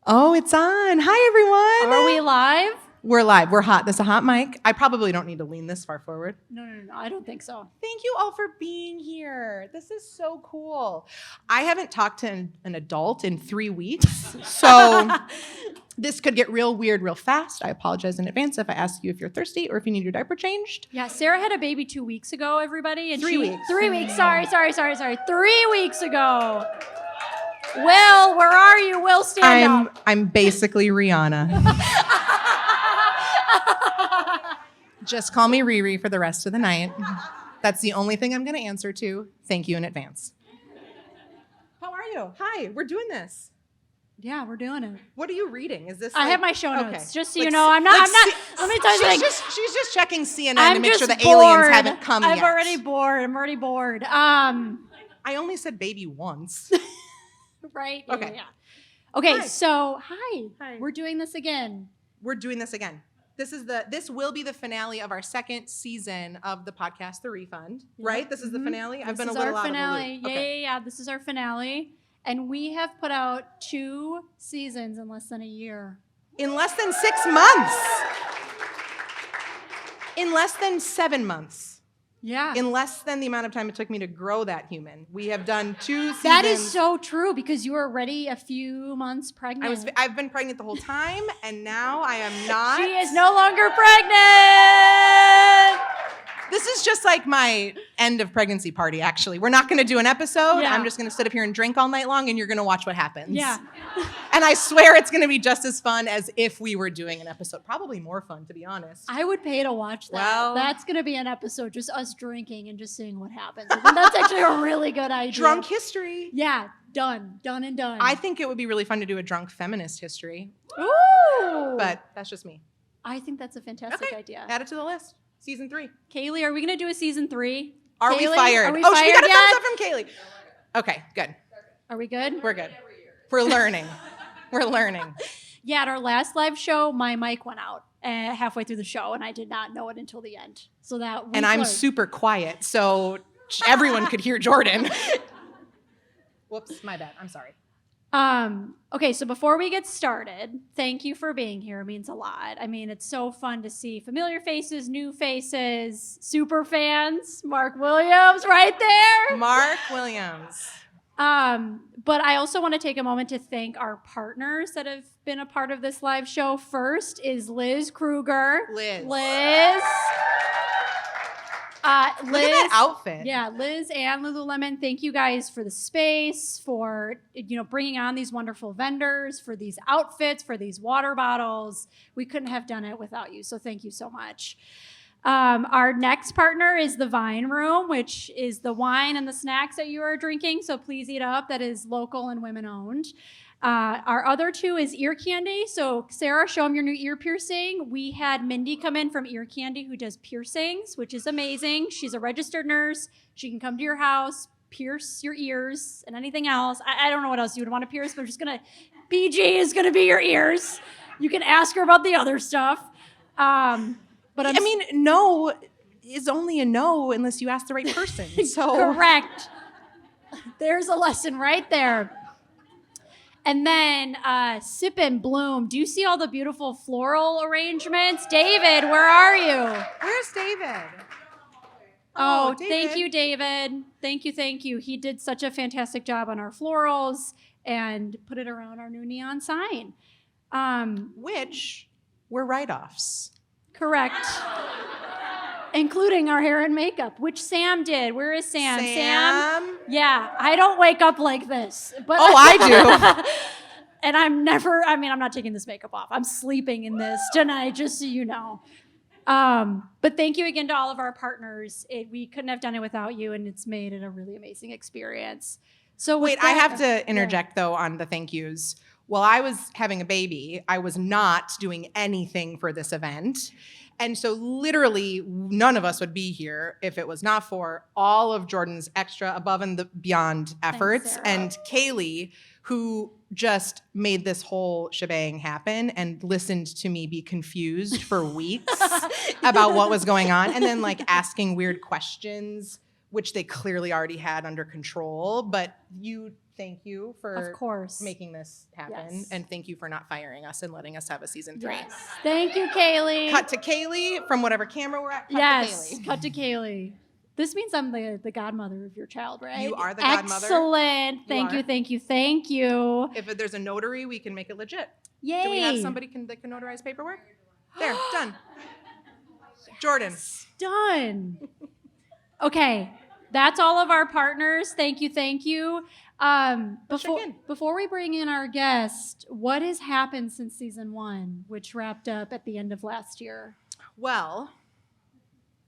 Oh, it's on. Hi, everyone. Are we live? We're live. We're hot. This is a hot mic. I probably don't need to lean this far forward. No, I don't think so. Thank you all for being here. This is so cool. I haven't talked to an adult in 3 weeks, so this could get real weird real fast. I apologize in advance if I ask you if you're thirsty or if you need your diaper changed. Yeah, Sarah had a baby 2 weeks ago, everybody. And 3 weeks. 3 weeks. Sorry. 3 weeks ago. Will, where are you? Will, stand up. I'm basically Rihanna. Just call me Riri for the rest of the night. That's the only thing I'm going to answer to. Thank you in advance. How are you? Hi, we're doing this. Yeah, we're doing it. What are you reading? Is this? I have my show notes. Okay. Just so you know, I'm not. Let me tell you, she's just checking CNN to make sure the bored. aliens haven't come yet. I'm already bored. I only said baby once. Right? Okay. Yeah. Okay, Hi. so hi. Hi. We're doing this again. This will be the finale of our second season of the podcast, The Refund. Right? This is the finale. I've been a little out of the loop. Okay. Yeah. This is our finale, and we have put out 2 seasons in less than a year. In less than 6 months. In less than 7 months. Yeah. In less than the amount of time it took me to grow that human. We have done 2 seasons. That is so true because you were already a few months pregnant. I've been pregnant the whole time, and now I am not. She is no longer pregnant. This is just like my end of pregnancy party, actually. We're not going to do an episode. Yeah. I'm just going to sit up here and drink all night long, and you're going to watch what happens. Yeah. And I swear it's going to be just as fun as if we were doing an episode. Probably more fun, to be honest. I would pay to watch that. Well, that's going to be an episode, just us drinking and just seeing what happens. I think that's actually a really good idea. Drunk history. Yeah, done and done. I think it would be really fun to do a drunk feminist history. Ooh. But that's just me. I think that's a fantastic idea. Add it to the list. Season 3. Kaylee, are we going to do a season 3? Are Kaylee, we fired? Are we we fired got a yet? thumbs up from Kaylee. Okay, good. Are we good? We're good. We're learning. We're learning. Yeah, at our last live show, my mic went out halfway through the show, and I did not know it until the end. So that. And I'm super quiet, so everyone could hear Jordyn. Whoops, my bad. I'm sorry. Okay, so before we get started, thank you for being here. It means a lot. I mean, it's so fun to see familiar faces, new faces, super fans. Mark Williams right there. Mark Williams. But I also want to take a moment to thank our partners that have been a part of this live show. First is Liz Kruger. Liz. Liz. Look at that outfit. Yeah, Liz and Lululemon, thank you guys for the space, for bringing on these wonderful vendors, for these outfits, for these water bottles. We couldn't have done it without you, so thank you so much. Our next partner is the Vine Room, which is the wine and the snacks that you are drinking, so please eat up. That is local and women-owned. Our other 2 is EarCandy. So Sarah, show them your new ear piercing. We had Mindy come in from EarCandy who does piercings, which is amazing. She's a registered nurse. She can come to your house, pierce your ears and anything else. I don't know what else you would want to pierce, but PG is going to be your ears. You can ask her about the other stuff. But no is only a no unless you ask the right person. So correct. There's a lesson right there. And then Sip and Bloom. Do you see all the beautiful floral arrangements? David, where are you? Where's David? Oh, David. Thank you, David. Thank you. He did such a fantastic job on our florals and put it around our new neon sign. Which were write-offs. Correct. Including our hair and makeup, which Sam did. Where is Sam? Sam? Yeah, I don't wake up like this. But I do. And I'm not taking this makeup off. I'm sleeping in this tonight, just so you know. But thank you again to all of our partners. We couldn't have done it without you, and it's made it a really amazing experience. So wait, I have to interject, though, on the thank yous. While I was having a baby, I was not doing anything for this event. And so literally none of us would be here if it was not for all of Jordyn's extra above and beyond efforts. Thanks, and Kaylee, who just made this whole shebang happen and listened to me be confused for weeks about what was going on. And then asking weird questions, which they clearly already had under control. But you thank you for Of course. making this happen. Yes. And thank you for not firing us and letting us have a season 3. Yes. Thank you, Kaylee. Cut to Kaylee from whatever camera we're at. Cut to Kaylee. Cut to Kaylee. This means I'm the godmother of your child, right? You are the godmother. Excellent. Thank you, are. thank you, thank you. If there's a notary, we can make it legit. Yay. Do we have somebody that can notarize paperwork? There, done. Jordyn. Done. Okay, that's all of our partners. Thank you, thank you. Before we bring in our guest, what has happened since season 1, which wrapped up at the end of last year? Well,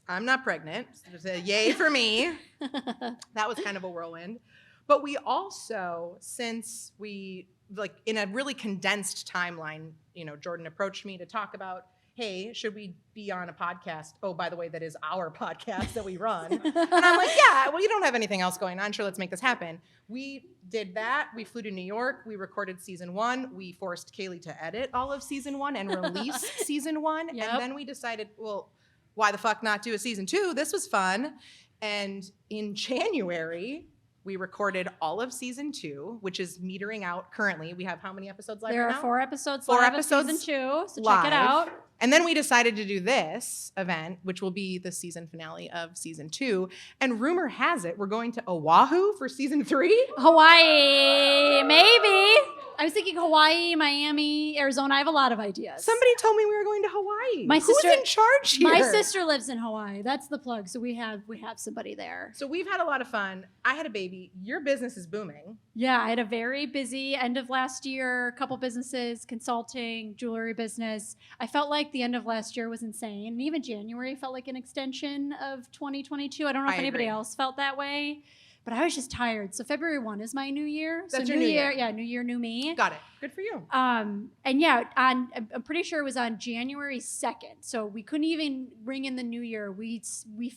I'm not pregnant. So yay for me. That was kind of a whirlwind. But we also, since we, like, in a really condensed timeline, Jordyn approached me to talk about, hey, should we be on a podcast? Oh, by the way, that is our podcast that we run. And I'm like, yeah, well, you don't have anything else going on. Sure, let's make this happen. We did that. We flew to New York. We recorded season 1. We forced Kaylee to edit all of season 1 and release season 1. Yep. And then we decided, well, why the fuck not do a season 2? This was fun. And in January, we recorded all of season 2, which is metering out currently. We have how many episodes live There right are now? 4 episodes Four live episodes of season 2, so live. check it out. And then we decided to do this event, which will be the season finale of season 2. And rumor has it, we're going to Oahu for season 3. Hawaii, maybe. I was thinking Hawaii, Miami, Arizona. I have a lot of ideas. Somebody told me we were going to Hawaii. My sister- Who's in charge here? My sister lives in Hawaii. That's the plug. So we have somebody there. So we've had a lot of fun. I had a baby. Your business is booming. Yeah, I had a very busy end of last year, a couple businesses, consulting, jewelry business. I felt like the end of last year was insane. And even January felt like an extension of 2022. I don't know if anybody else felt that way, but I was just tired. So February 1 is my new year. That's so your new year. Yeah, new year, new me. Got it. Good for you. And yeah, I'm pretty sure it was on January 2nd. So we couldn't even ring in the new year. We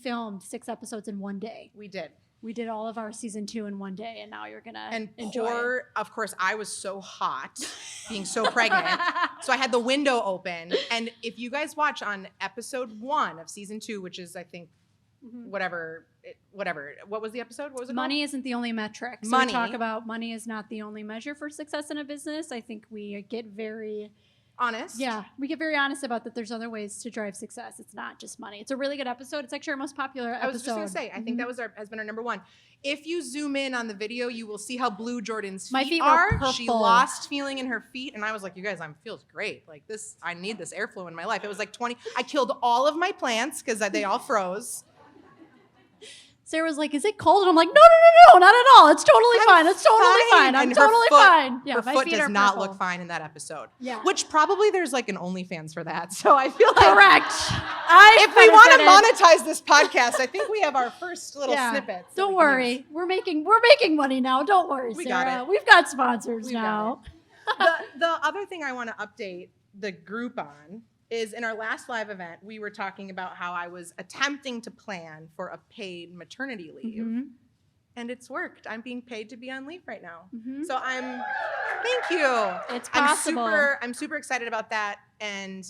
filmed 6 episodes in one day. We did. We did all of our season 2 in one day, and now you're gonna enjoy it. Of course, I was so hot, being so pregnant, so I had the window open. And if you guys watch on episode 1 of season 2, which is I think whatever. What was the episode? What was it? Money isn't the only metric. So we talk about money is not the only measure for success in a business. I think we get very honest. Yeah, we get very honest about that there's other ways to drive success. It's not just money. It's a really good episode. It's actually our most popular episode. I was just going to say, I think that has been our number 1. If you zoom in on the video, you will see how blue Jordyn's feet, My feet are. were purple. She lost feeling in her feet. And I was like, you guys, feels great. Like this, I need this airflow in my life. It was like 20. I killed all of my plants because they all froze. Sarah was like, is it cold? And I'm like, no, not at all. It's totally fine. It's totally fine. I'm totally fine. Yeah, her my foot feet does are not purple. look fine in that episode. Yeah. Which probably there's like an OnlyFans for that. So I feel like Correct. if we want to monetize this podcast, I think we have our first little snippets. Don't worry. We're making money now. Don't worry, We Sarah. got it. We've got sponsors We now. The other thing I want to update the group on is in our last live event, we were talking about how I was attempting to plan for a paid maternity leave. Mhm. And it's worked. I'm being paid to be on leave right now. Mhm. So thank you. It's possible. I'm super excited about that. And,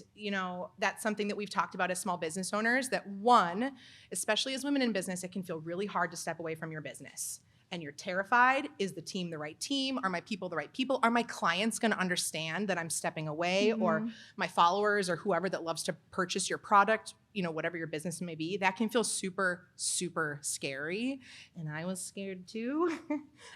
that's something that we've talked about as small business owners, that one, especially as women in business, it can feel really hard to step away from your business. And you're terrified. Is the team the right team? Are my people the right people? Are my clients going to understand that I'm stepping away? Or my followers or whoever that loves to purchase your product, whatever your business may be? That can feel super, super scary. And I was scared too.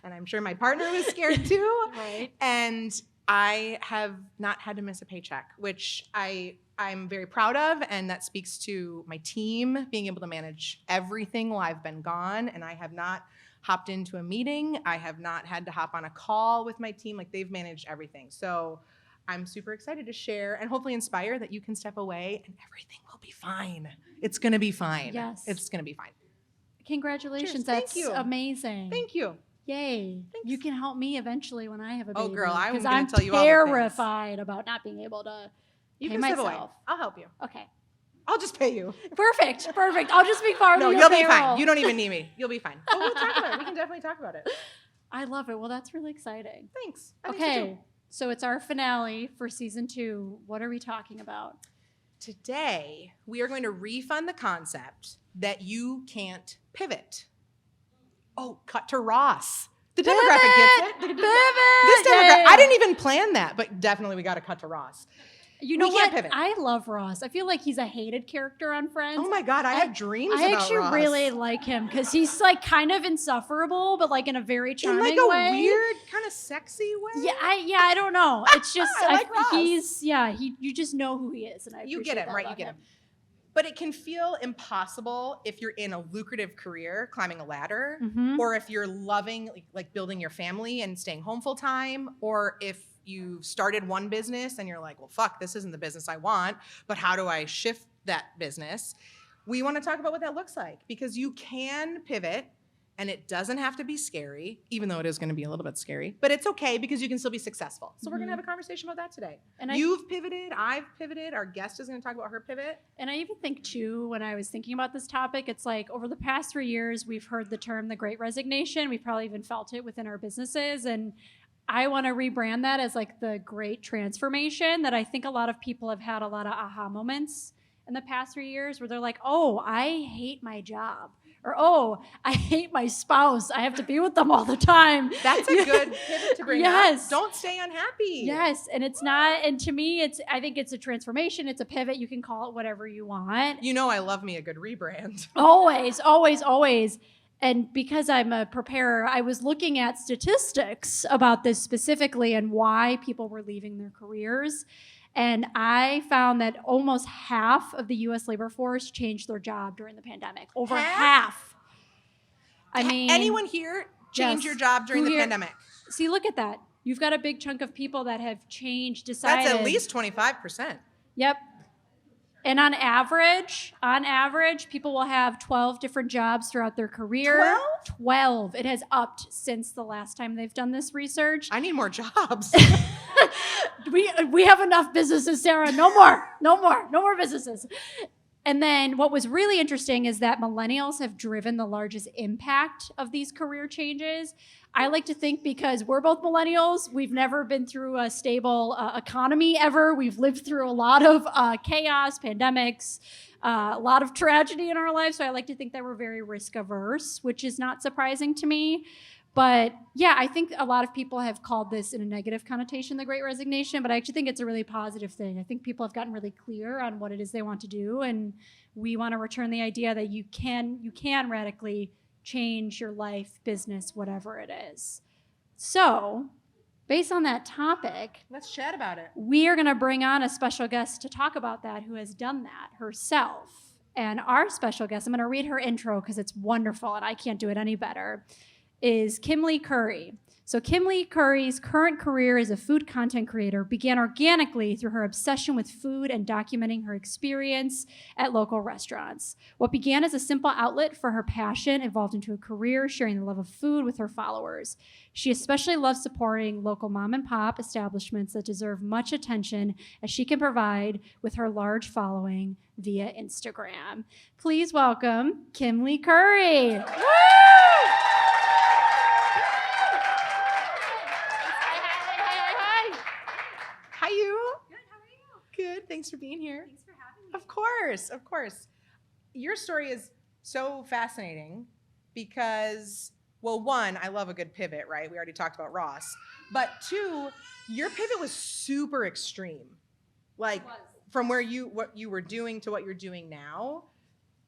And I'm sure my partner was scared too. Right. And I have not had to miss a paycheck, which I'm very proud of. And that speaks to my team being able to manage everything while I've been gone. And I have not hopped into a meeting. I have not had to hop on a call with my team. Like, they've managed everything. So I'm super excited to share and hopefully inspire that you can step away and everything will be fine. It's going to be fine. Yes. It's going to be fine. Congratulations. Cheers. That's Thank you. amazing. Thank you. Yay. Thanks. You can help me eventually when I have a baby. Oh, girl, I'm because gonna tell you all the things. terrified about not being able to You pay can step away. myself. I'll help you. Okay. I'll just pay you. Perfect. I'll just be part No, of your you'll be payroll. fine. You don't even need me. You'll be fine. But we'll talk about it. We can definitely talk about it. I love it. Well, that's really exciting. Thanks. I think so too. Okay. So it's our finale for season 2. What are we talking about? Today, we are going to refund the concept that you can't pivot. Oh, cut to Ross. The demographic gets it. Pivot! This demographic, I didn't even plan that, but definitely we got to cut to Ross. You know We can't what? pivot. I love Ross. I feel like he's a hated character on Friends. Oh my God, I have dreams about Ross. I actually really like him because he's like kind of insufferable, but like in a very charming in like a way. weird, kind of sexy way. Yeah, I don't know. It's just I like Ross. you just know who he is, and You get him, right? You get him. But it can feel impossible if you're in a lucrative career, climbing a ladder, or if you're loving like building your family and staying home full time, or if you started one business and you're like, well, fuck, this isn't the business I want, but how do I shift that business? We want to talk about what that looks like because you can pivot and it doesn't have to be scary, even though it is going to be a little bit scary, but it's okay because you can still be successful. So we're going to have a conversation about that today. And you've pivoted, I've pivoted, our guest is going to talk about her pivot. And I even think too, when I was thinking about this topic, it's like over the past 3 years, we've heard the term the Great Resignation. We've probably even felt it within our businesses. And I want to rebrand that as like the Great Transformation, that I think a lot of people have had a lot of aha moments in the past 3 years where they're like, oh, I hate my job. Or, oh, I hate my spouse. I have to be with them all the time. That's a good pivot to bring up. Don't stay unhappy. Yes, and it's not, and to me, I think it's a transformation. It's a pivot. You can call it whatever you want. You know I love me a good rebrand. Always, always, always. And because I'm a preparer, I was looking at statistics about this specifically and why people were leaving their careers. And I found that almost half of the U.S. labor force changed their job during the pandemic. Over half. I mean, anyone here change your job during the pandemic? See, look at that. You've got a big chunk of people that have changed, decided. That's at least 25%. Yep. And on average, people will have 12 different jobs throughout their career. 12? 12. It has upped since the last time they've done this research. I need more jobs. We have enough businesses, Sarah. No more businesses. And then what was really interesting is that millennials have driven the largest impact of these career changes. I like to think because we're both millennials, we've never been through a stable economy ever. We've lived through a lot of chaos, pandemics, a lot of tragedy in our lives. So I like to think that we're very risk averse, which is not surprising to me. But yeah, I think a lot of people have called this in a negative connotation, the Great Resignation, but I actually think it's a really positive thing. I think people have gotten really clear on what it is they want to do, and we want to return the idea that you can radically change your life, business, whatever it is. So, based on that topic, let's chat about it. We are going to bring on a special guest to talk about that who has done that herself. And our special guest, I'm going to read her intro because it's wonderful and I can't do it any better, is Kimlee Curry. So Kimlee Curry's current career as a food content creator began organically through her obsession with food and documenting her experience at local restaurants. What began as a simple outlet for her passion evolved into a career sharing the love of food with her followers. She especially loves supporting local mom and pop establishments that deserve much attention as she can provide with her large following via Instagram. Please welcome Kimlee Curry. Woo! Hi, you. Good, how are you? Good, thanks for being here. Thanks for having me. Of course. Your story is so fascinating because, well, one, I love a good pivot, right? We already talked about Ross. But two, your pivot was super extreme. Like from what you were doing to what you're doing now.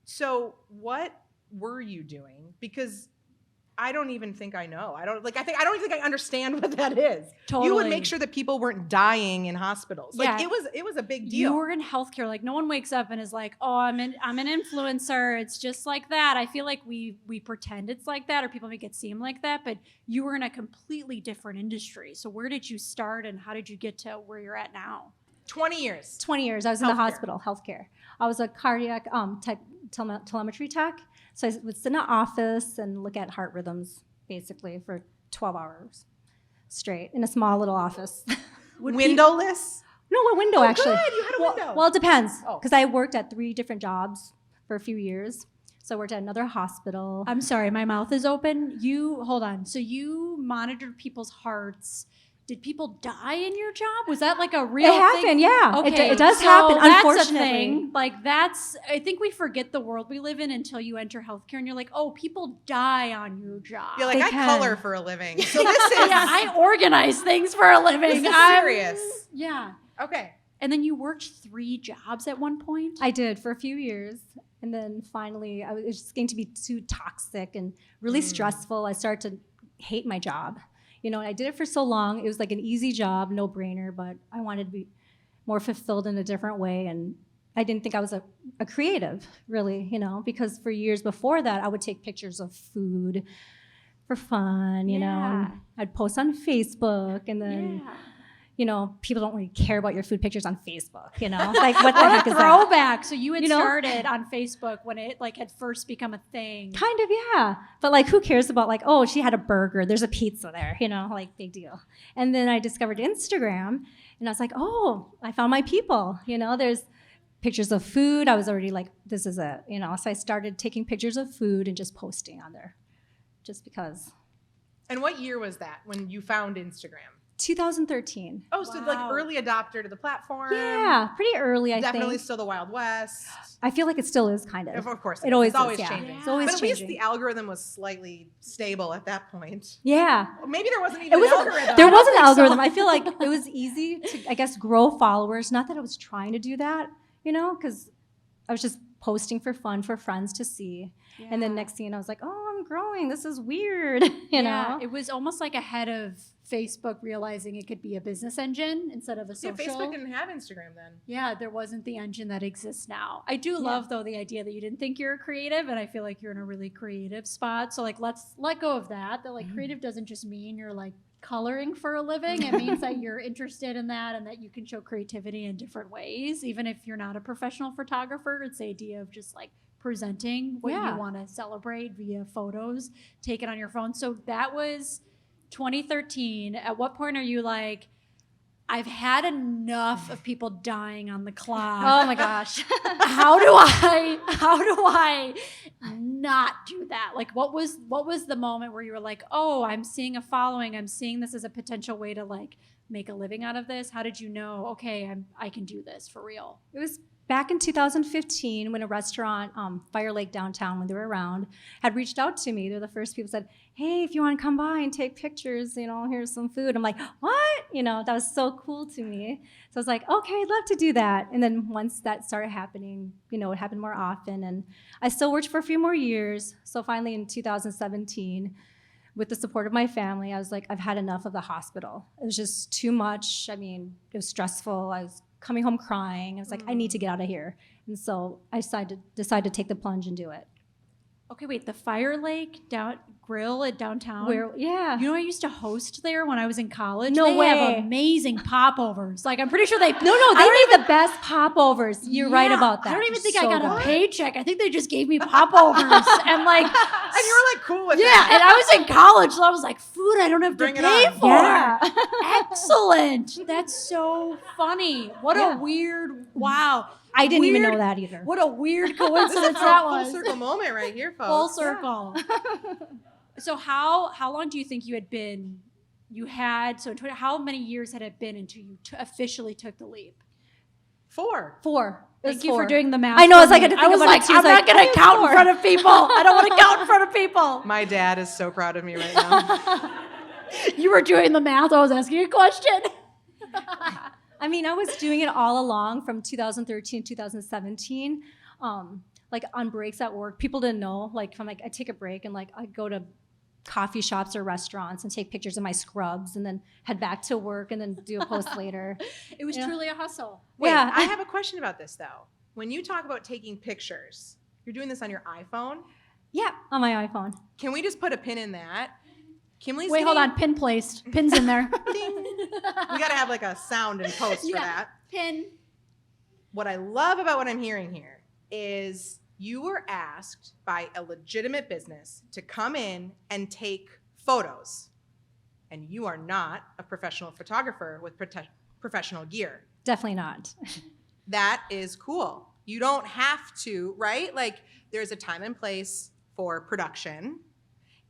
So what were you doing? Because I don't even think I know. I don't even think I understand what that is. Totally. You would make sure that people weren't dying in hospitals. Like Yeah. it was a big deal. You were in healthcare. Like no one wakes up and is like, "Oh, I'm an influencer. It's just like that." I feel like we pretend it's like that, or people make it seem like that. But you were in a completely different industry. So where did you start, and how did you get to where you're at now? 20 years. 20 years. I was in the hospital, healthcare. I was a cardiac telemetry tech. So I would sit in an office and look at heart rhythms, basically, for 12 hours straight in a small little office. Windowless? No, a window, actually. Good. You had a window. Well, it depends, Oh. because I worked at 3 different jobs for a few years. So I worked at another hospital. I'm sorry, my mouth is open. Hold on. So you monitored people's hearts did people die in your job? Was that like a real It happened, thing? yeah. Okay, It does so happen, that's a unfortunately. thing. Like I think we forget the world we live in until you enter healthcare and you're like, oh, people die on your job. You're like, They I can. color for a living. So this is, yeah, I organize things for a living. this is I'm- serious. Yeah. Okay. And then you worked 3 jobs at one point? I did for a few years. And then finally, it was just getting to be too toxic and really stressful. I started to hate my job. You know, I did it for so long. It was like an easy job, no brainer, but I wanted to be more fulfilled in a different way. And I didn't think I was a creative, really, you know, because for years before that, I would take pictures of food for fun, you know. And I'd post on Facebook, and then, you know, people don't really care about your food pictures on Facebook, you know. Like, what the heck is that? Throwback. So you had You know? started on Facebook when it like had first become a thing. Kind of, yeah. But like, who cares about like, oh, she had a burger, there's a pizza there, you know, like big deal. And then I discovered Instagram, and I was like, oh, I found my people, you know, there's pictures of food. I was already like, this is it, you know. So I started taking pictures of food and just posting on there, just because. And what year was that when you found Instagram? 2013. Oh, so like Wow. early adopter to the platform. Yeah, pretty early, I Definitely think. still the Wild West. I feel like it still is kind of. Of course. It always it's always is, yeah. changing. It's always But at least changing. the algorithm was slightly stable at that point. Yeah. Or maybe there wasn't It even was an algorithm. there I don't was an think so. algorithm. I feel like it was easy to, I guess, grow followers. Not that I was trying to do that, you know, because I was just posting for fun for friends to see. And then next thing I was like, oh, I'm growing. This is weird, you know. It was almost like ahead of Facebook realizing it could be a business engine instead of a Yeah, social. Facebook didn't have Instagram then. Yeah, there wasn't the engine that exists now. I do love though the idea that you didn't think you're creative, and I feel like you're in a really creative spot. So like, let's let go of that. That like creative doesn't just mean you're like coloring for a living. It means that you're interested in that and that you can show creativity in different ways, even if you're not a professional photographer. It's the idea of just like presenting what you want to celebrate via photos taken on your phone. So that was 2013. At what point are you like, I've had enough of people dying on the clock? Oh my gosh. How do I not do that? Like what was the moment where you were like, oh, I'm seeing a following, I'm seeing this as a potential way to like make a living out of this? How did you know, okay, I can do this for real? It was back in 2015 when a restaurant, Fire Lake downtown, when they were around, had reached out to me. They're the first people said, hey, if you want to come by and take pictures, you know, here's some food. I'm like, what? You know, that was so cool to me. So I was like, okay, I'd love to do that. And then once that started happening, you know, it happened more often. And I still worked for a few more years. So finally in 2017, with the support of my family, I was like, I've had enough of the hospital. It was just too much. I mean, it was stressful. I was coming home crying. I was like, I need to get out of here. And so I decided to take the plunge and do it. Okay, wait, the Fire Lake Grill at downtown? Yeah. You know, I used to host there when I was in college. No they way. have amazing popovers. Like, I'm pretty sure they... No, they made the best popovers. You're right Yeah, about that. I don't even think So I got good. a paycheck. I think they just gave me popovers. And like... And you were like cool with Yeah, that. and I was in college, so I was like, food I don't have Bring to it pay on. for. Yeah. Excellent. That's so funny. What a weird... Wow. I didn't even Weird- know that either. What a weird This is a coincidence that full was. circle moment right here, folks. Full circle. So how long do you think how many years had it been until you officially took the leap? 4. 4. It was Thank you for 4. doing the math. I know, for it's like I me. had to think was about it like, too. I'm It's not like, going to it's count in 4. front of people. I don't want to count in front of people. My dad is so proud of me right now. You were doing the math. I was asking you a question. I mean, I was doing it all along from 2013, 2017. Like on breaks at work, people didn't know. Like, if I'm like, I take a break and like I go to coffee shops or restaurants and take pictures of my scrubs and then head back to work and then do a post later. It was truly a hustle. Wait, Yeah. I have a question about this though. When you talk about taking pictures, you're doing this on your iPhone. Yeah, on my iPhone. Can we just put a pin in that? Kimley's Wait, hold getting- on. Pin placed. Pin's in there. Ding. We got to have like a sound and post for Yeah. that. Pin. What I love about what I'm hearing here is you were asked by a legitimate business to come in and take photos. And you are not a professional photographer with professional gear. Definitely not. That is cool. You don't have to, right? Like there's a time and place for production,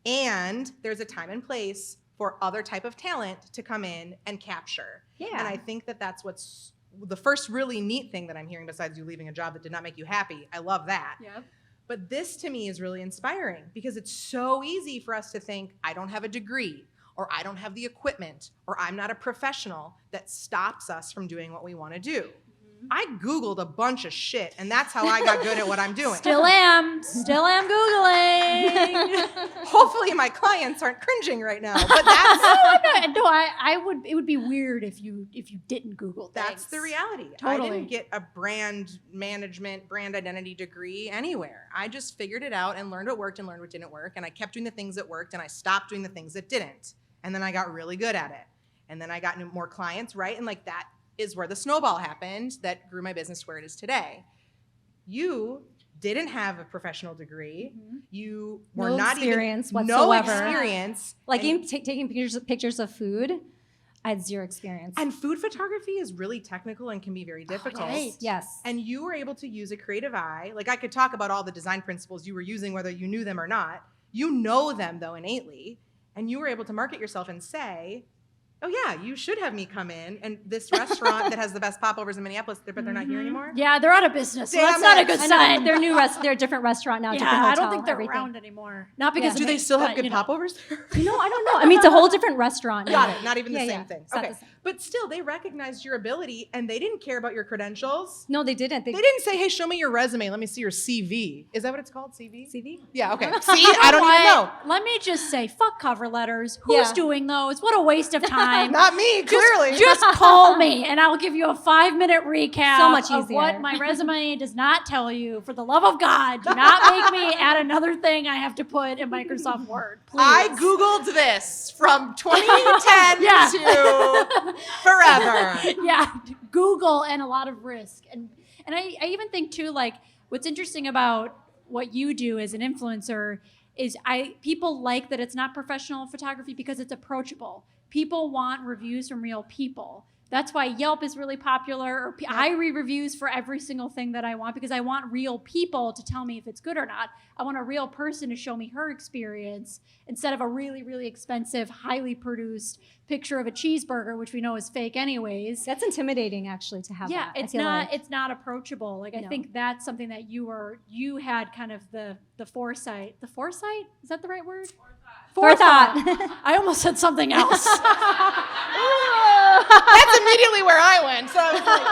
and there's a time and place for other type of talent to come in and capture. Yeah. And I think that that's what's the first really neat thing that I'm hearing besides you leaving a job that did not make you happy. I love that. Yep. But this to me is really inspiring because it's so easy for us to think, I don't have a degree, or I don't have the equipment, or I'm not a professional, that stops us from doing what we want to do. I Googled a bunch of shit, and that's how I got good at what I'm doing. Still am Googling. Hopefully my clients aren't cringing right now, but that's I would. It would be weird if you didn't Google things. that's the reality. Totally. I didn't get a brand management, brand identity degree anywhere. I just figured it out and learned what worked and learned what didn't work, and I kept doing the things that worked, and I stopped doing the things that didn't. And then I got really good at it. And then I got more clients, right? And like that is where the snowball happened that grew my business to where it is today. You didn't have a professional degree. You were No not experience even whatsoever. no experience. Like and, even taking pictures of food, I had zero experience. and food photography is really technical and can be very difficult. right. Yes. And you were able to use a creative eye. Like I could talk about all the design principles you were using, whether you knew them or not. You know them though innately. And you were able to market yourself and say, oh yeah, you should have me come in, and this restaurant that has the best popovers in Minneapolis, but they're not here anymore. Yeah, they're out of business. So Damn that's not a it. good I know, sign. they're a different restaurant now. Yeah, different I hotel, don't think they're everything. around anymore. Not because Do of they me, still have but, good you know. popovers there? I don't know. I mean, it's a whole different restaurant. Got now. it. Not even the Yeah, same yeah. thing. It's not Okay. the same. But still, they recognized your ability, and they didn't care about your credentials. No, they didn't. They didn't say, hey, show me your resume. Let me see your CV. Is that what it's called, CV? CV. Yeah, okay. You See, know I don't what? even know. Let me just say, fuck cover letters. Who's Yeah. doing those? What a waste of time. Not me, clearly. Just call me and I'll give you a 5-minute recap So much of what easier. my resume does not tell you. For the love of God, do not make me add another thing I have to put in Microsoft Word. Please. I Googled this from 2010 Yeah. to forever. Yeah, Google and a lot of risk. And I even think too, like, what's interesting about what you do as an influencer is people like that it's not professional photography because it's approachable. People want reviews from real people. That's why Yelp is really popular. Or I read reviews for every single thing that I want because I want real people to tell me if it's good or not. I want a real person to show me her experience instead of a really, really expensive, highly produced picture of a cheeseburger, which we know is fake anyways. That's intimidating, actually, to have. Yeah, that. it's I feel not like. it's not approachable. Like I No. think that's something that you had kind of the foresight. The foresight? Is that the right word? Forethought. I almost said something else. That's immediately where I went. So I was like,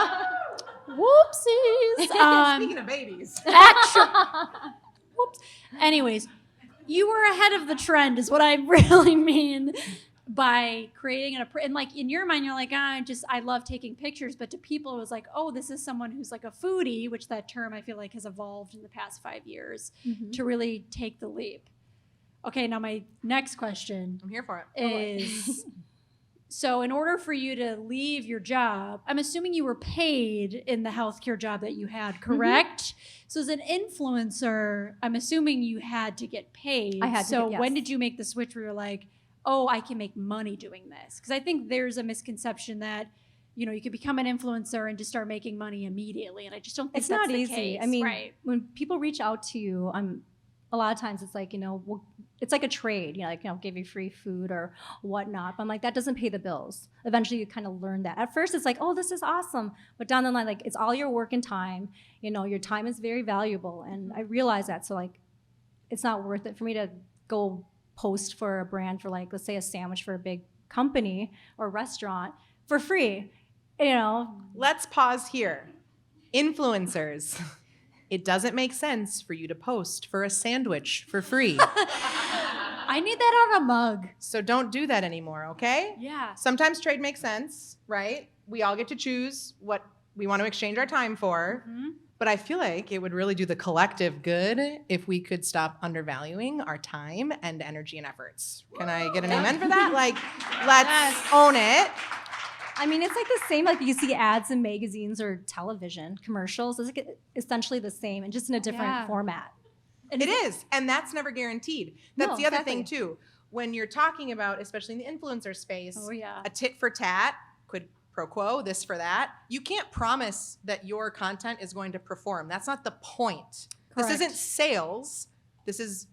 Whoopsies. speaking of babies. Whoops. Anyways, you were ahead of the trend is what I really mean by creating and like in your mind, you're like, I love taking pictures. But to people, it was like, oh, this is someone who's like a foodie, which that term I feel like has evolved in the past 5 years to really take the leap. Okay, now my next question I'm here for it. is, so in order for you to leave your job, I'm assuming you were paid in the healthcare job that you had, correct? So as an influencer, I'm assuming you had to get paid. I had to So get- when yes. did you make the switch where you're like, oh, I can make money doing this? Because I think there's a misconception that, you know, you could become an influencer and just start making money immediately. And I just don't think It's that's not the easy. case. I mean, right. when people reach out to you, a lot of times it's like, it's like a trade, give you free food or whatnot. But I'm like, that doesn't pay the bills. Eventually you kind of learn that. At first it's like, oh, this is awesome. But down the line, like it's all your work and time, your time is very valuable. And I realize that. So like, it's not worth it for me to go post for a brand for like, let's say a sandwich for a big company or restaurant for free, Let's pause here. Influencers. It doesn't make sense for you to post for a sandwich for free. I need that on a mug. So don't do that anymore, okay? Yeah. Sometimes trade makes sense, right? We all get to choose what we want to exchange our time for. But I feel like it would really do the collective good if we could stop undervaluing our time and energy and efforts. Can I get an amen for that? Like, let's own it. I mean, it's like the same, like you see ads in magazines or television commercials. It's like essentially the same and just in a different format. It is, and that's never guaranteed. That's No, the other exactly. thing too. When you're talking about, especially in the influencer space, Oh, yeah. a tit for tat, quid pro quo, this for that, you can't promise that your content is going to perform. That's not the point. Correct. This isn't sales. This is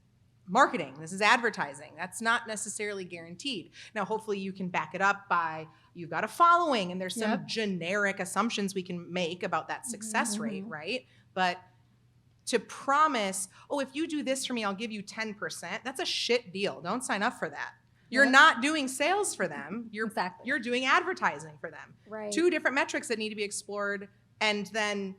marketing. This is advertising. That's not necessarily guaranteed. Now, hopefully you can back it up by you've got a following and there's some generic assumptions we can make about that success rate, right? But to promise, oh, if you do this for me, I'll give you 10%, that's a shit deal. Don't sign up for that. You're not doing sales for them. You're doing advertising for them. Right. Two different metrics that need to be explored and then,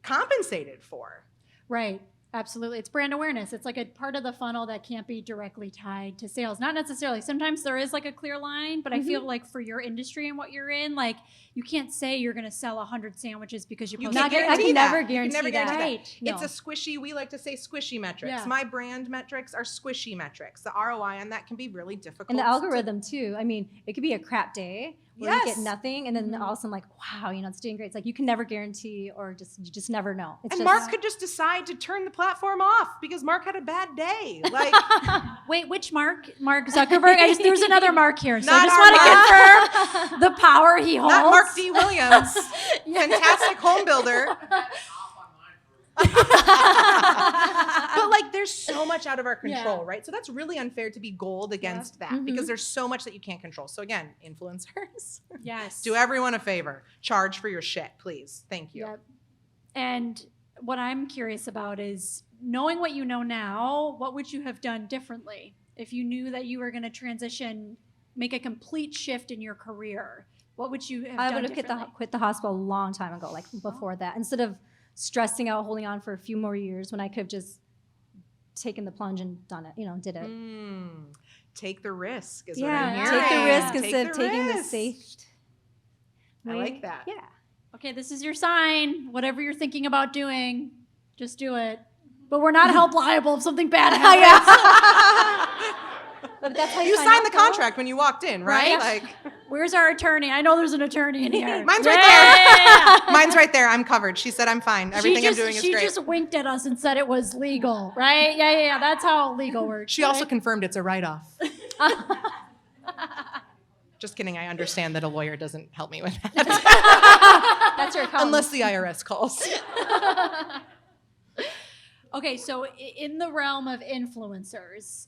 compensated for. Right. Absolutely. It's brand awareness. It's like a part of the funnel that can't be directly tied to sales. Not necessarily. Sometimes there is like a clear line, but I feel like for your industry and what you're in, like you can't say you're going to sell 100 sandwiches because you post. I can never guarantee that. Right. No. It's a squishy, we like to say squishy metrics. Yeah. My brand metrics are squishy metrics. The ROI on that can be really difficult. And the algorithm too. I mean, it could be a crap day where you get nothing, and then all of a sudden, like, wow, it's doing great. It's like you can never guarantee, or you just never know. And Mark could just decide to turn the platform off because Mark had a bad day. Like, wait, which Mark? Mark Zuckerberg? There's another Mark here, so Not I just want to confirm the power he holds. not Mark D. Williams, fantastic home builder. But like there's so much out of our control, right? So that's really unfair to be gold against that because there's so much that you can't control. So again, influencers, Yes. do everyone a favor. Charge for your shit, please. Thank you. Yep. And what I'm curious about is knowing what you know now, what would you have done differently if you knew that you were going to transition, make a complete shift in your career? What would you have done I would have quit the hospital a long time ago, like before that, instead of stressing out, holding on for a few more years when I could have just taken the plunge and done it, did it. Take the risk is what I'm Yeah, hearing. take the risk Take instead of taking the risk. safe. I like that. Yeah. Okay, this is your sign. Whatever you're thinking about doing, just do it. But we're not held liable if something bad happens. But that's how You sign signed up, the contract when you walked in, right? Right. Like, Where's our attorney? I know there's an attorney in here. mine's right there. Mine's right there. I'm covered. She said I'm fine. Everything I'm doing is She great. just winked at us and said it was legal, right? Yeah. That's how legal works. She also right? confirmed it's a write-off. Just kidding. I understand that a lawyer doesn't help me with that. That's your account. Unless the IRS calls. Okay, so in the realm of influencers,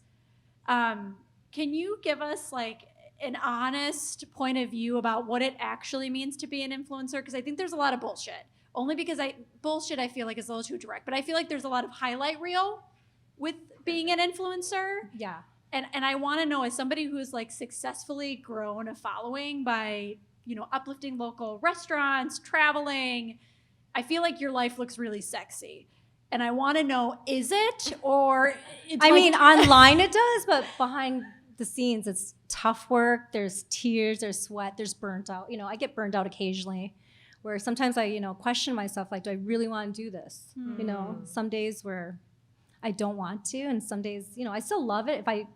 can you give us like an honest point of view about what it actually means to be an influencer? Because I think there's a lot of bullshit. Only because bullshit I feel like is a little too direct. But I feel like there's a lot of highlight reel with being an influencer. Yeah. And I want to know, as somebody who's like successfully grown a following by, uplifting local restaurants, traveling, I feel like your life looks really sexy. And I want to know, is it? Or it's online it does, but behind the scenes, it's tough work. There's tears, there's sweat, there's burnt out. I get burned out occasionally where sometimes I, question myself, like, do I really want to do this? Some days where I don't want to, and some days, I still love it if I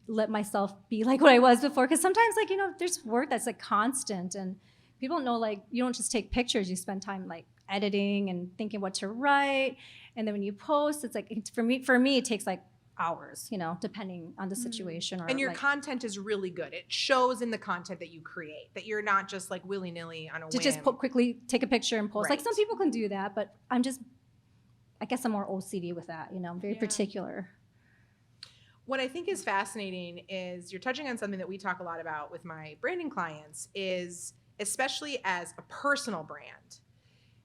let myself be like what I was before. Because sometimes, like, there's work that's like constant, and people don't know, like, you don't just take pictures, you spend time like editing and thinking what to write, and then when you post, it's like, for me it takes like hours, depending on the situation. And your content is really good. It shows in the content that you create, that you're not just like willy-nilly on a whim. Just quickly take a picture and post. Right. Like, some people can do that, but I guess I'm more OCD with that, I'm very particular. What I think is fascinating is you're touching on something that we talk a lot about with my branding clients, is especially as a personal brand,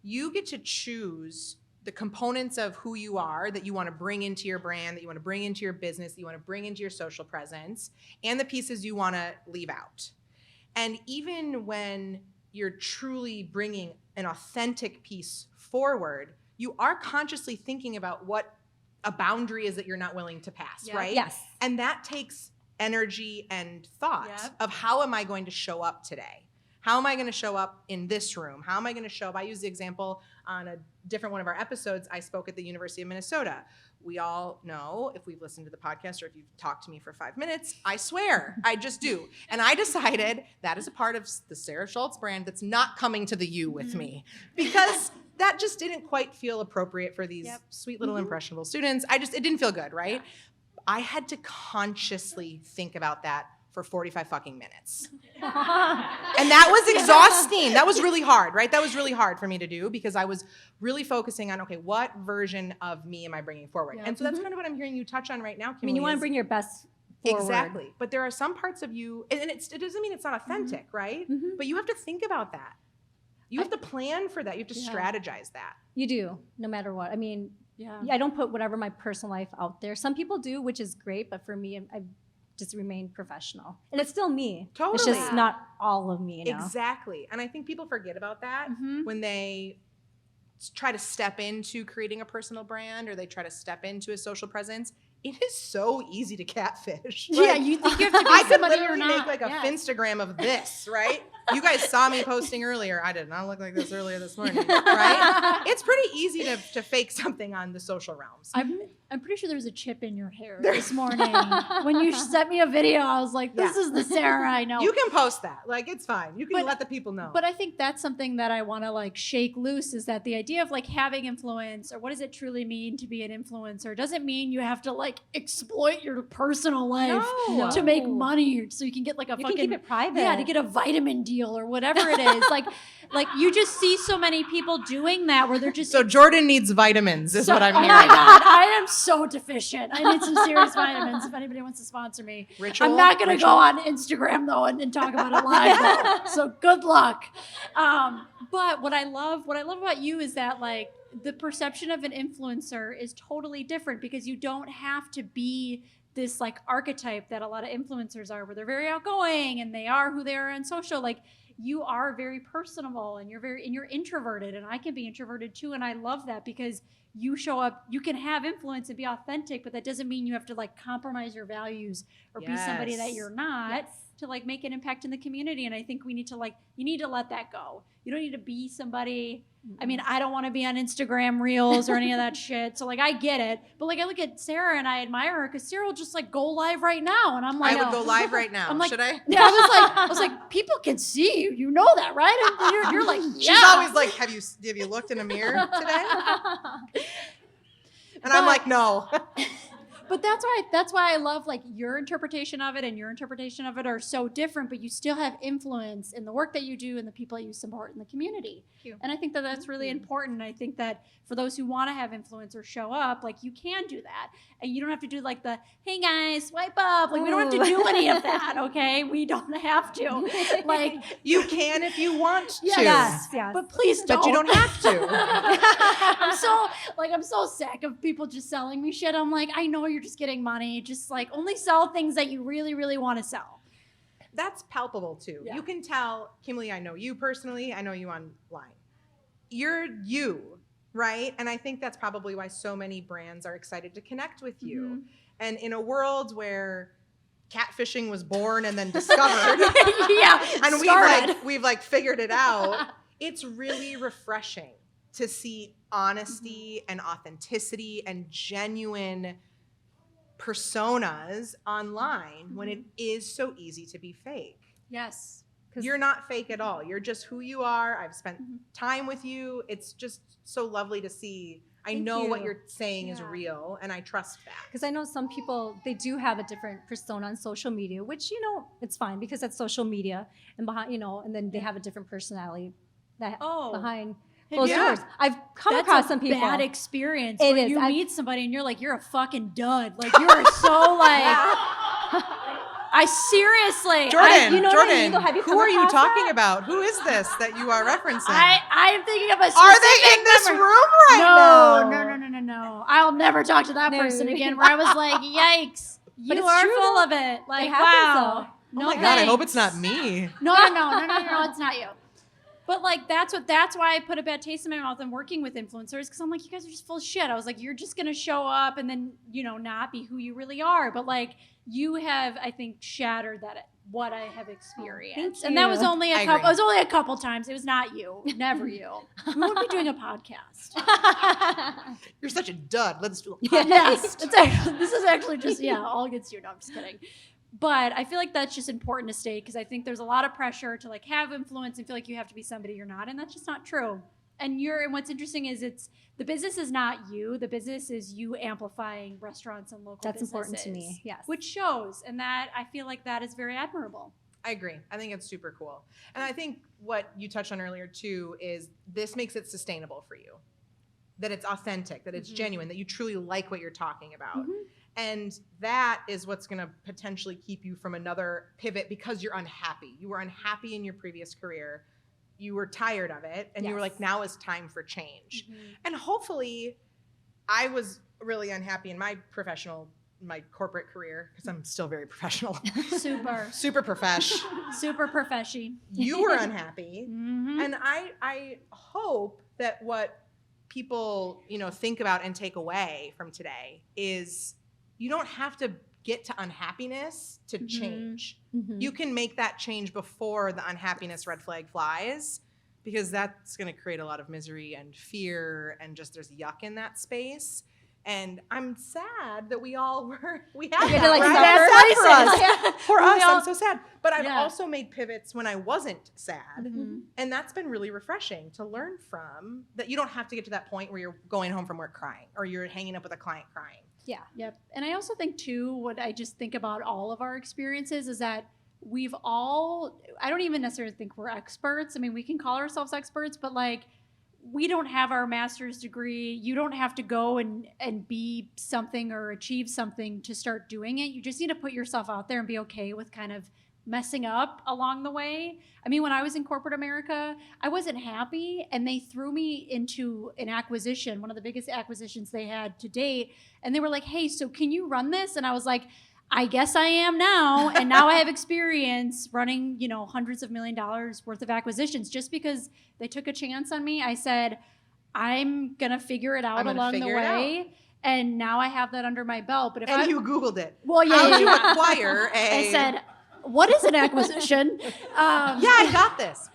you get to choose the components of who you are that you want to bring into your brand, that you want to bring into your business, that you want to bring into your social presence, and the pieces you want to leave out. And even when you're truly bringing an authentic piece forward, you are consciously thinking about what a boundary is that you're not willing to pass, right? Yes. And that takes energy and thought of how am I going to show up today? How am I going to show up in this room? How am I going to show up? I use the example on a different one of our episodes. I spoke at the University of Minnesota. We all know, if we've listened to the podcast or if you've talked to me for 5 minutes, I swear, I just do. And I decided that is a part of the Sara Schultz brand that's not coming to the U with me, because that just didn't quite feel appropriate for these sweet little impressionable students. It didn't feel good, right? I had to consciously think about that for 45 fucking minutes. And that was exhausting. That was really hard, right? That was really hard for me to do because I was really focusing on, okay, what version of me am I bringing forward? Yeah. And so that's kind of what I'm hearing you touch on right now, Kimberly. I mean, you want to bring your best forward. Exactly. But there are some parts of you, and it doesn't mean it's not authentic, right? But you have to think about that. You have to plan for that. You have to strategize that. You do, no matter what. I mean, Yeah. I don't put whatever my personal life out there. Some people do, which is great, but for me, I just remain professional. And it's still me. Totally. It's just not all of me, you know? Exactly. And I think people forget about that when they try to step into creating a personal brand or they try to step into a social presence. It is so easy to catfish. Yeah, Like, you think you have to be I could somebody or literally not. make like a Yes. Finstagram of this, right? You guys saw me posting earlier. I did not look like this earlier this morning, right? It's pretty easy to fake something on the social realms. I'm pretty sure there was a chip in your hair this morning. When you sent me a video, I was like, this is the Sara I know. You can post that. Like, it's fine. You can But- let the people know. But I think that's something that I want to like shake loose is that the idea of like having influence or what does it truly mean to be an influencer doesn't mean you have to like exploit your personal life No. to make money so you can get like a You fucking can keep it private. yeah, to get a vitamin deal or whatever it is. like you just see so many people doing that where they're just So Jordyn needs vitamins is what I'm oh hearing. my God, I am so deficient. I need some serious vitamins if anybody wants to sponsor me. Ritual? I'm not going to Ritual? go on Instagram though and talk about it live though. So good luck. But what I love about you is that like the perception of an influencer is totally different because you don't have to be this like archetype that a lot of influencers are where they're very outgoing and they are who they are on social. Like you are very personable and you're introverted and I can be introverted too. And I love that because you show up, you can have influence and be authentic, but that doesn't mean you have to like compromise your values or be somebody that Yes. you're not to like make an impact in the community. And I think we need to like, you need to let that go. You don't need to be somebody. I mean, I don't want to be on Instagram reels or any of that shit. So like, I get it. But like, I look at Sara and I admire her because Sara will just like go live right now. And I'm like, I would go live right now. I'm like, Should I? yeah, I was like, people can see you. You know that, right? And you're like, yeah. She's always like, have you looked in a mirror today? And I'm like, no. But that's why I love like your interpretation of it and your interpretation of it are so different, but you still have influence in the work that you do and the people that you support in the community. And I think that that's really important. I think that for those who want to have influence or show up, like you can do that. And you don't have to do like the, hey guys, swipe up. Like we don't have to do any of that, okay? We don't have to. Like You can if you want to. Yes. but please don't. But you don't have to. I'm so sick of people just selling me shit. I'm like, I know you're just getting money. Just like only sell things that you really, really want to sell. That's palpable too. Yeah. You can tell, Kimberly, I know you personally. I know you online. You're you, right? And I think that's probably why so many brands are excited to connect with you. And in a world where catfishing was born and then discovered, Yeah. and started. we've figured it out, it's really refreshing to see honesty and authenticity and genuine personas online when it is so easy to be fake. Yes. You're not fake at all. You're just who you are. I've spent time with you. It's just so lovely to see. I Thank know what you. you're saying is Yeah. real, and I trust that. Because I know some people, they do have a different persona on social media, which, it's fine because that's social media and behind, and then they have a different personality that behind closed Yeah. doors. I've come That's across a some people. bad experience. It When is. you I've- meet somebody and you're like, you're a fucking dud. Like you are so like. I seriously. Jordyn, you know what I mean, Jordyn, though? Have you who come are you across talking that? about? Who is this that you are referencing? I am thinking of a Are specific they in this memory. room right now? No. I'll never talk to that No. person again. Where I was like, yikes, you it's are true, full though. of it. Like, It happens, wow. Oh my God, I hope it's not me. No, it's not you. But like that's why I put a bad taste in my mouth in working with influencers because I'm like, you guys are just full of shit. I was like, you're just gonna show up and then not be who you really are. But like you have, I think, shattered what I have experienced. And that was only I a couple. agree. It was only a couple times. It was not you, never you. We won't be doing a podcast. You're such a dud. Let's do a Yes, podcast. this is actually just all against you. No, I'm just kidding. But I feel like that's just important to state because I think there's a lot of pressure to like have influence and feel like you have to be somebody you're not, and that's just not true. And what's interesting is the business is not you. The business is you amplifying restaurants and local That's businesses. important to me, yes. Which shows, and that I feel like that is very admirable. I agree. I think it's super cool. And I think what you touched on earlier too is this makes it sustainable for you. That it's authentic, that it's genuine, that you truly like what you're talking about. And that is what's going to potentially keep you from another pivot because you're unhappy. You were unhappy in your previous career. You were tired of it. And you were like, now is time for change. And hopefully I was really unhappy in my corporate career, because I'm still very professional. Super profesh. Super profeshy. You were unhappy. And I hope that what people, think about and take away from today is you don't have to get to unhappiness to change. You can make that change before the unhappiness red flag flies, because that's going to create a lot of misery and fear, and just there's yuck in that space. And I'm sad that we had that. For us, I'm so sad. But I've also made pivots when I wasn't sad. And that's been really refreshing to learn from, that you don't have to get to that point where you're going home from work crying or you're hanging up with a client crying. Yeah. Yep. And I also think too, what I just think about all of our experiences is that I don't even necessarily think we're experts. I mean, we can call ourselves experts, but like, we don't have our master's degree. You don't have to go and be something or achieve something to start doing it. You just need to put yourself out there and be okay with kind of messing up along the way. I mean, when I was in corporate America, I wasn't happy, and they threw me into an acquisition, one of the biggest acquisitions they had to date. And they were like, hey, so can you run this? And I was like, I guess I am now. And now I have experience running, hundreds of $1 million worth of acquisitions. Just because they took a chance on me, I said, I'm going to figure it out along the way. And now I have that under my belt. But if you Googled it. Well, yeah. How do you acquire I said, what is an acquisition? I got this.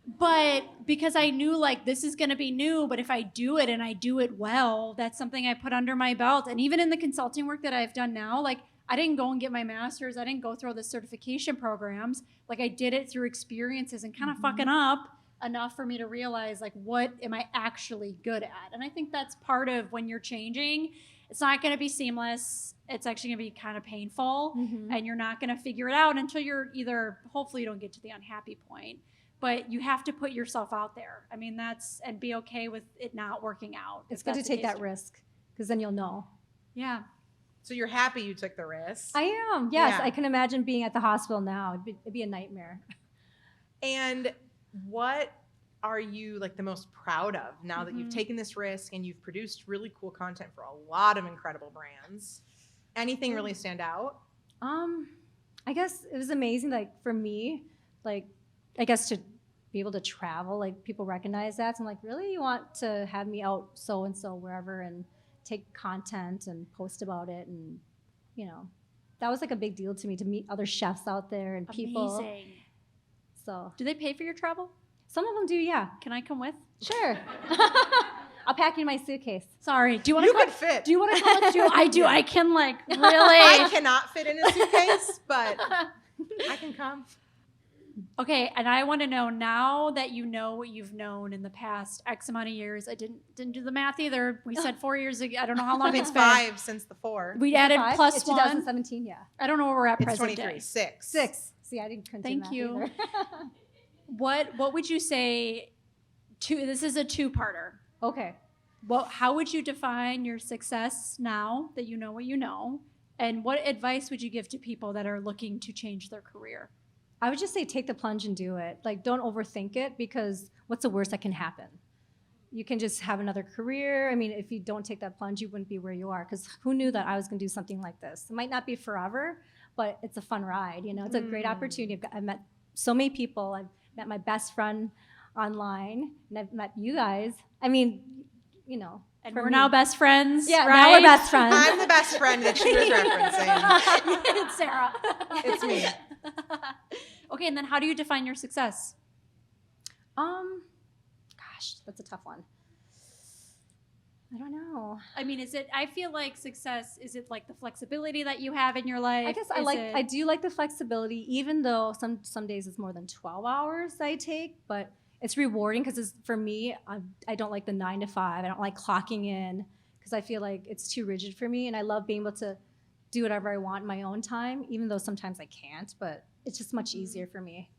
But because I knew like this is going to be new, but if I do it and I do it well, that's something I put under my belt. And even in the consulting work that I've done now, like I didn't go and get my master's. I didn't go through all the certification programs. Like I did it through experiences and kind of fucking up enough for me to realize like, what am I actually good at? And I think that's part of when you're changing. It's not going to be seamless. It's actually going to be kind of painful, and you're not going to figure it out until you're hopefully you don't get to the unhappy point, but you have to put yourself out there. I mean, and be okay with it not working out. It's good to take that risk, because then you'll know. Yeah. So you're happy you took the risk? I am. Yes, I can imagine being at the hospital now. It'd be a nightmare. And what are you like the most proud of now that you've taken this risk and you've produced really cool content for a lot of incredible brands? Anything really stand out? I guess it was amazing, like for me, like I guess to be able to travel, like people recognize that. So I'm like, really? You want to have me out so-and-so wherever and take content and post about it? And, that was like a big deal to me, to meet other chefs out there and people. Amazing. So, do they pay for your travel? Some of them do, yeah. Can I come with? Sure. I'll pack you in my suitcase. Sorry. Do you want to You come? could fit. Do you want to come with? I do. I can really. I cannot fit in a suitcase, but I can come. Okay, and I want to know, now that you know what you've known in the past X amount of years. I didn't do the math either. We said 4 years ago. I don't know how long it's been. 5 since the 4. We added plus it's 1. 2017, yeah. I don't know where we're at It's present 23. day. 6. 6. See, I didn't couldn't do Thank math you. either. What would you say? This is a two-parter. Okay. Well, how would you define your success now that you know what you know? And what advice would you give to people that are looking to change their career? I would just say take the plunge and do it. Like, don't overthink it, because what's the worst that can happen? You can just have another career. I mean, if you don't take that plunge, you wouldn't be where you are, because who knew that I was going to do something like this? It might not be forever, but it's a fun ride. It's a great opportunity. I've met so many people. I've met my best friend online, and I've met you guys. I mean, And we're now best friends. Yeah, right? now we're best friends. I'm the best friend that she was referencing. It's Sarah. It's me. Okay, and then how do you define your success? Gosh, that's a tough one. I don't know. I mean, I feel like success, is it like the flexibility that you have in your life? I guess I do like the flexibility, even though some days it's more than 12 hours I take, but it's rewarding because for me, I don't like the 9 to 5. I don't like clocking in because I feel like it's too rigid for me. And I love being able to do whatever I want in my own time, even though sometimes I can't, but it's just much easier for me.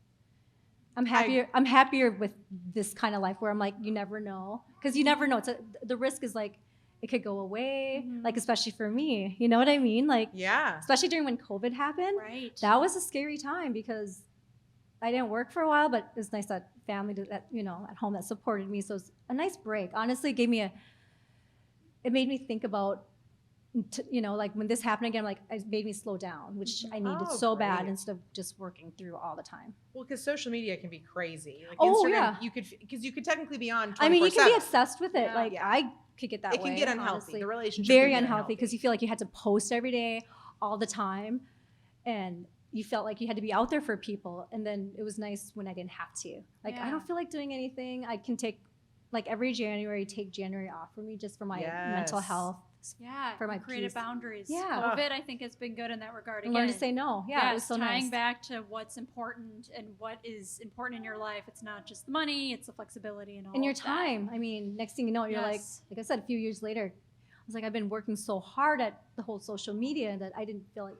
I'm happier with this kind of life where I'm like, you never know. Because you never know. The risk is like, it could go away, like especially for me. You know what I mean? Like, especially during when COVID happened. Right. That was a scary time because I didn't work for a while, but it was nice that family that at home that supported me. So it was a nice break. Honestly, it made me think about, like when this happened again, like it made me slow down, which I needed so bad instead of just working through all the time. Well, because social media can be crazy. Like Instagram, you could technically be on 24/7. I mean, you can be obsessed with it. I could get that way. It can get unhealthy. Honestly. The relationship very unhealthy because you feel like you had to post every day, all the time, and you felt like you had to be out there for people. And then it was nice when I didn't have to. Like I don't feel like doing anything. I can take every January, take January off for me just for my mental health. Yeah, for my creative boundaries. Yeah, COVID I think has been good in that regard. Again, learn to say no. Yeah, it was so tying nice. back to what's important and what is important in your life. It's not just the money; it's the flexibility and all. And your time. I mean, next thing you know, you're like I said, a few years later, I was like, I've been working so hard at the whole social media that I didn't feel like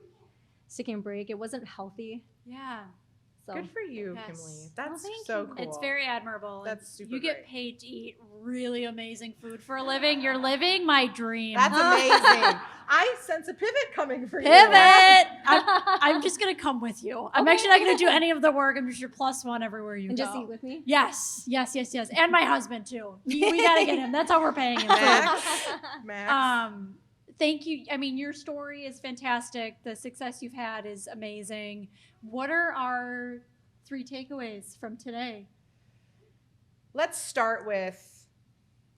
taking a break. It wasn't healthy. Yeah. So. Good for you, Kimberly. That's thank so you. cool. It's very admirable. That's super You get great. paid to eat really amazing food for a living. You're living my dream. That's amazing. I sense a pivot coming for you. Pivot! I'm just going to come with you. I'm actually not going to do any of the work. I'm just your plus one everywhere you and go. just eat with me? Yes. And my husband, too. We got to get him. That's how we're paying him. Max. Thank you. I mean, your story is fantastic. The success you've had is amazing. What are our 3 takeaways from today? Let's start with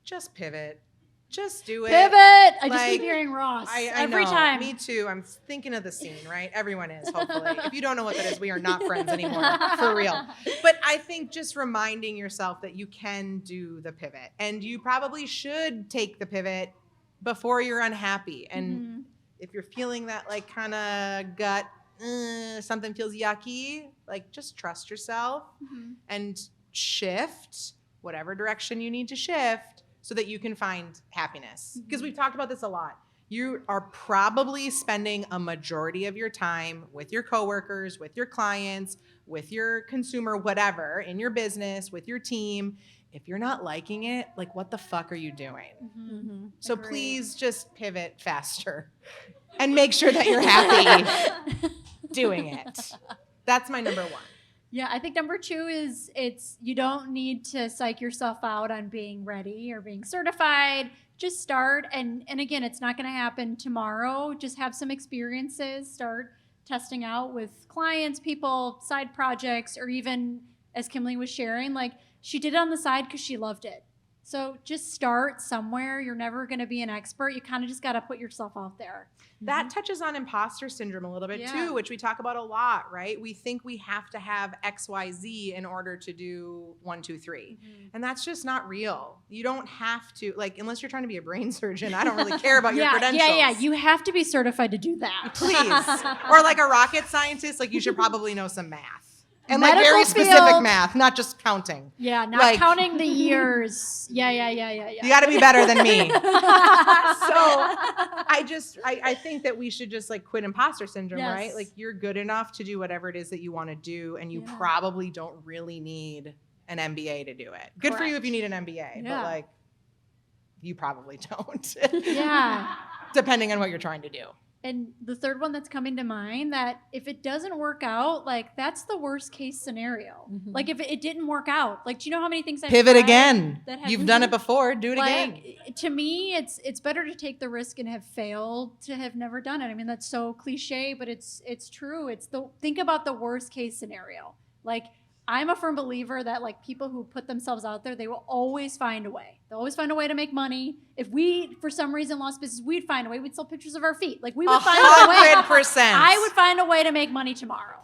just pivot. Just do it. Pivot! I just keep hearing Ross every know. time. Me too. I'm thinking of the scene, right? Everyone is, hopefully. If you don't know what that is, we are not friends anymore, for real. But I think just reminding yourself that you can do the pivot. And you probably should take the pivot before you're unhappy. And if you're feeling that kind of gut, something feels yucky, just trust yourself and shift whatever direction you need to shift so that you can find happiness. Because we've talked about this a lot. You are probably spending a majority of your time with your coworkers, with your clients, with your consumer, whatever, in your business, with your team. If you're not liking it, what the fuck are you doing? So please just pivot faster and make sure that you're happy doing it. That's my number 1. Yeah, I think number 2 is you don't need to psych yourself out on being ready or being certified. Just start. And again, it's not going to happen tomorrow. Just have some experiences. Start testing out with clients, people, side projects, or even as Kimberly was sharing, she did it on the side because she loved it. So just start somewhere. You're never going to be an expert. You kind of just got to put yourself out there. That touches on imposter syndrome a little bit too, which we talk about a lot, right? We think we have to have X, Y, Z in order to do 1, 2, 3. And that's just not real. You don't have to, unless you're trying to be a brain surgeon, I don't really care about your credentials. Yeah. You have to be certified to do that. Please. Or a rocket scientist, you should probably know some math. And Medical very specific field. math, not just counting. Yeah, not counting the years. Yeah. You got to be better than me. So I think that we should just quit imposter syndrome, right? You're good enough to do whatever it is that you want to do, and you probably don't really need an MBA to do it. Good for you if you need an MBA, but you probably don't. Yeah. Depending on what you're trying to do. And the third one that's coming to mind, that if it doesn't work out, that's the worst case scenario. If it didn't work out, do you know how many things I've pivot tried again? That You've done it before. Do it again. To me, it's better to take the risk and have failed to have never done it. I mean, that's so cliche, but it's true. Think about the worst case scenario. I'm a firm believer that people who put themselves out there, they will always find a way. They'll always find a way to make money. If we, for some reason, lost business, we'd find a way. We'd sell pictures of our feet. We would find a way. 100%. I would find a way to make money tomorrow,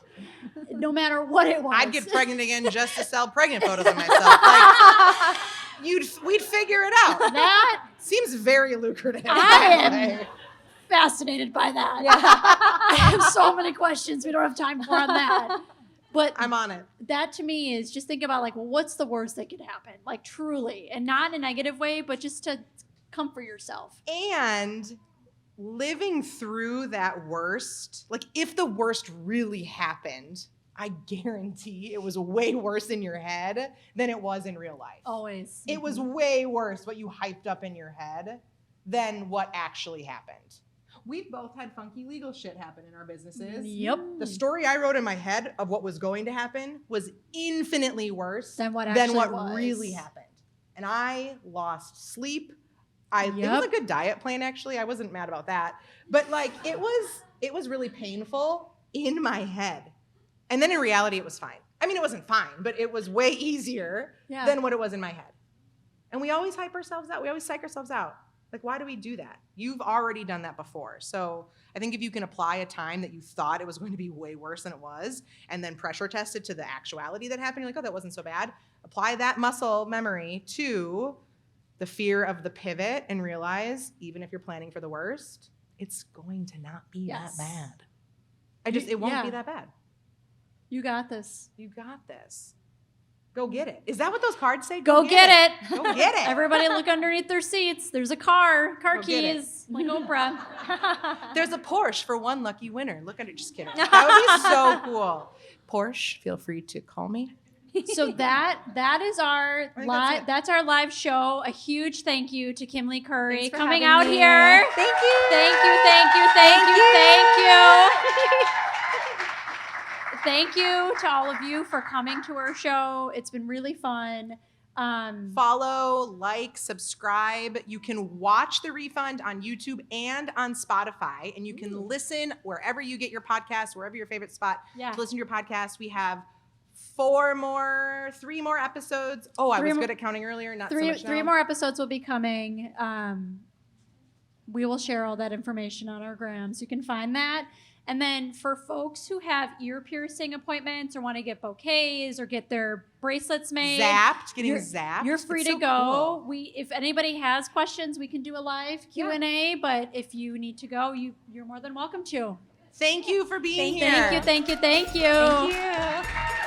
no matter what it was. I'd get pregnant again just to sell pregnant photos of myself. We'd figure it out. That seems very lucrative. I am fascinated by that. Yeah. I have so many questions we don't have time for on that. But I'm on it. that to me is just think about like, well, what's the worst that could happen? Like truly, and not in a negative way, but just to comfort yourself. And living through that worst, like if the worst really happened, I guarantee it was way worse in your head than it was in real life. Always. It was way worse what you hyped up in your head than what actually happened. We've both had funky legal shit happen in our businesses. Yep. The story I wrote in my head of what was going to happen was infinitely worse Than what really happened. And I lost sleep. It Yep. was a good diet plan, actually. I wasn't mad about that. But like it was really painful in my head. And then in reality, it was fine. I mean, it wasn't fine, but it was way easier than what it was in my head. And we always hype ourselves out. We always psych ourselves out. Like, why do we do that? You've already done that before. So I think if you can apply a time that you thought it was going to be way worse than it was, and then pressure test it to the actuality that happened, you're like, oh, that wasn't so bad. Apply that muscle memory to the fear of the pivot and realize, even if you're planning for the worst, it's going to not be that bad. It won't be that bad. You got this. You got this. Go get it. Is that what those cards say? Go get it. Go get it. Everybody look underneath their seats. There's a car Go keys, like Oprah. There's a Porsche for one lucky winner. Look at it. Just kidding. That would be so cool. Porsche, feel free to call me. So that is our live. That's our live show. A huge thank you to Kimberly Curry Thanks for coming having out me. here. Thank you. Thank you. Thank you. Thank you. Thank you. Thank you to all of you for coming to our show. It's been really fun. Follow, like, subscribe. You can watch the Refund on YouTube and on Spotify, and you can listen wherever you get your podcast, wherever your favorite spot to listen to your podcast. We have 3 more episodes. Oh, I was good at counting earlier. Not so much now. 3 more episodes will be coming. We will share all that information on our gram, so you can find that. And then for folks who have ear piercing appointments or want to get bouquets or get their bracelets made, zapped. You're free It's to so go. cool. If anybody has questions, we can do a live Q&A. But if you need to go, you're more than welcome to. Thank you for being here. Thank you. Thank you.